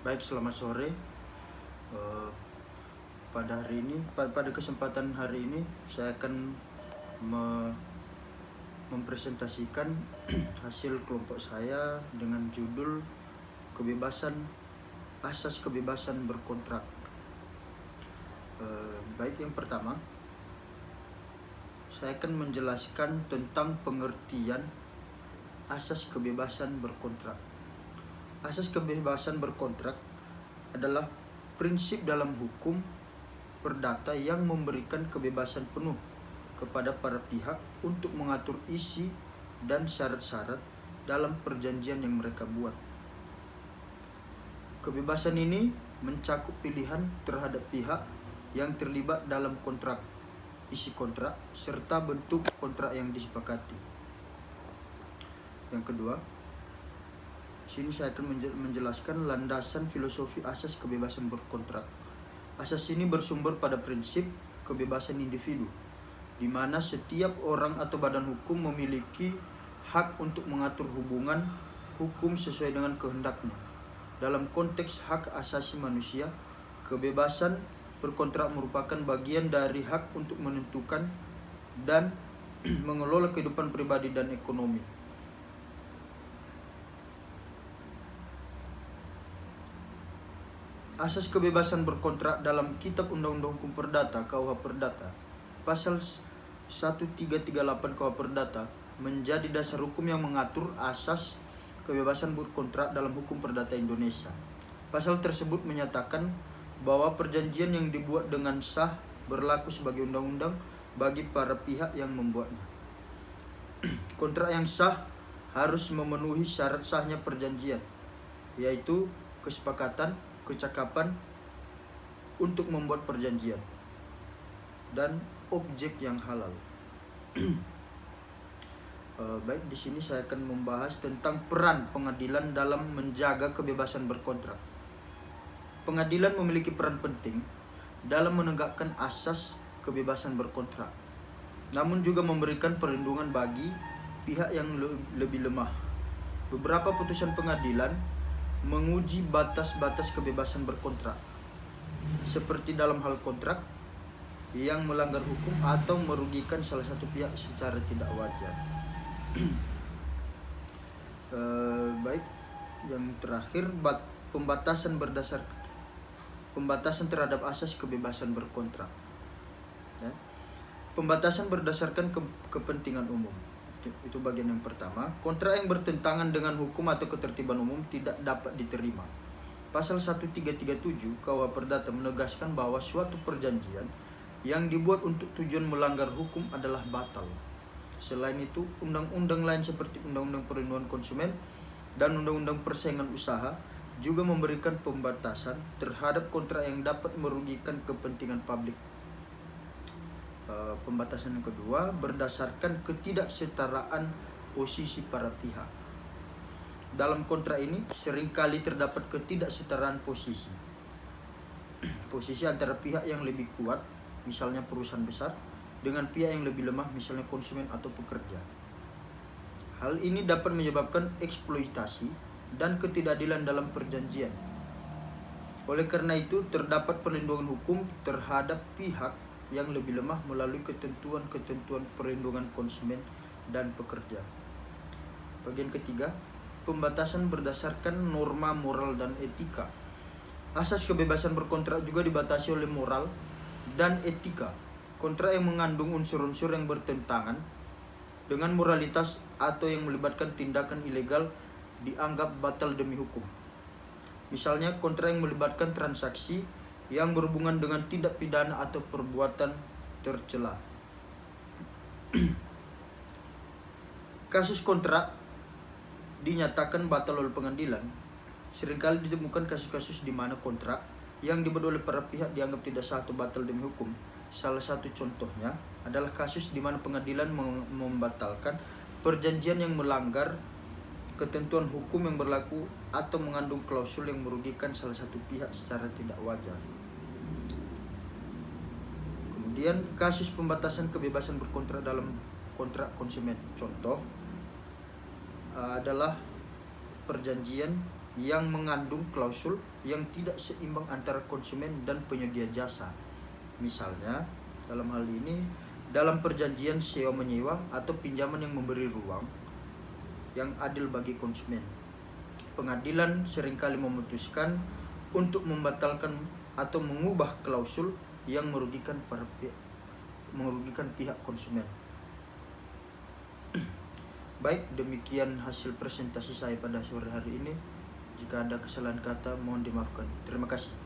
Baik, selamat sore. Eh, pada kesempatan hari ini, saya akan mempresentasikan hasil kelompok saya dengan judul Asas Kebebasan Berkontrak. Baik, yang pertama, saya akan menjelaskan tentang pengertian asas kebebasan berkontrak. Asas kebebasan berkontrak adalah prinsip dalam hukum perdata yang memberikan kebebasan penuh kepada para pihak untuk mengatur isi dan syarat-syarat dalam perjanjian yang mereka buat. Kebebasan ini mencakup pilihan terhadap pihak yang terlibat dalam kontrak, isi kontrak, serta bentuk kontrak yang disepakati. Yang kedua, sini saya akan menjelaskan landasan filosofi asas kebebasan berkontrak. Asas ini bersumber pada prinsip kebebasan individu, di mana setiap orang atau badan hukum memiliki hak untuk mengatur hubungan hukum sesuai dengan kehendaknya. Dalam konteks hak asasi manusia, kebebasan berkontrak merupakan bagian dari hak untuk menentukan dan mengelola kehidupan pribadi dan ekonomi. Asas kebebasan berkontrak dalam Kitab Undang-Undang Hukum Perdata (KUH Perdata) pasal 1338 KUH Perdata menjadi dasar hukum yang mengatur asas kebebasan berkontrak dalam hukum perdata Indonesia. Pasal tersebut menyatakan bahwa perjanjian yang dibuat dengan sah berlaku sebagai undang-undang bagi para pihak yang membuatnya. Kontrak yang sah harus memenuhi syarat sahnya perjanjian, yaitu kesepakatan, kecakapan untuk membuat perjanjian, dan objek yang halal. Baik, di sini saya akan membahas tentang peran pengadilan dalam menjaga kebebasan berkontrak. Pengadilan memiliki peran penting dalam menegakkan asas kebebasan berkontrak, namun juga memberikan perlindungan bagi pihak yang lebih lemah. Beberapa putusan pengadilan menguji batas-batas kebebasan berkontrak, seperti dalam hal kontrak yang melanggar hukum atau merugikan salah satu pihak secara tidak wajar. Baik, yang terakhir, pembatasan terhadap asas kebebasan berkontrak. Pembatasan berdasarkan kepentingan umum. Itu bagian yang pertama. Kontrak yang bertentangan dengan hukum atau ketertiban umum tidak dapat diterima. Pasal 1337 KUH Perdata menegaskan bahwa suatu perjanjian yang dibuat untuk tujuan melanggar hukum adalah batal. Selain itu, undang-undang lain seperti Undang-Undang Perlindungan Konsumen dan Undang-Undang Persaingan Usaha juga memberikan pembatasan terhadap kontrak yang dapat merugikan kepentingan publik. Pembatasan yang kedua berdasarkan ketidaksetaraan posisi para pihak. Dalam kontrak ini seringkali terdapat ketidaksetaraan posisi antara pihak yang lebih kuat, misalnya perusahaan besar, dengan pihak yang lebih lemah, misalnya konsumen atau pekerja. Hal ini dapat menyebabkan eksploitasi dan ketidakadilan dalam perjanjian. Oleh karena itu, terdapat perlindungan hukum terhadap pihak yang lebih lemah melalui ketentuan-ketentuan perlindungan konsumen dan pekerja. Bagian ketiga, pembatasan berdasarkan norma moral dan etika. Asas kebebasan berkontrak juga dibatasi oleh moral dan etika. Kontrak yang mengandung unsur-unsur yang bertentangan dengan moralitas atau yang melibatkan tindakan ilegal dianggap batal demi hukum. Misalnya, kontrak yang melibatkan transaksi yang berhubungan dengan tindak pidana atau perbuatan tercela. Kasus kontrak dinyatakan batal oleh pengadilan. Seringkali ditemukan kasus-kasus di mana kontrak yang dibuat oleh para pihak dianggap tidak sah atau batal demi hukum. Salah satu contohnya adalah kasus di mana pengadilan membatalkan perjanjian yang melanggar ketentuan hukum yang berlaku atau mengandung klausul yang merugikan salah satu pihak secara tidak wajar. Kemudian, kasus pembatasan kebebasan berkontrak dalam kontrak konsumen. Contoh adalah perjanjian yang mengandung klausul yang tidak seimbang antara konsumen dan penyedia jasa. Misalnya, dalam hal ini, dalam perjanjian sewa menyewa atau pinjaman yang memberi ruang yang adil bagi konsumen, pengadilan seringkali memutuskan untuk membatalkan atau mengubah klausul yang merugikan pihak konsumen. Baik, demikian hasil presentasi saya pada sore hari ini. Jika ada kesalahan kata, mohon dimaafkan. Terima kasih.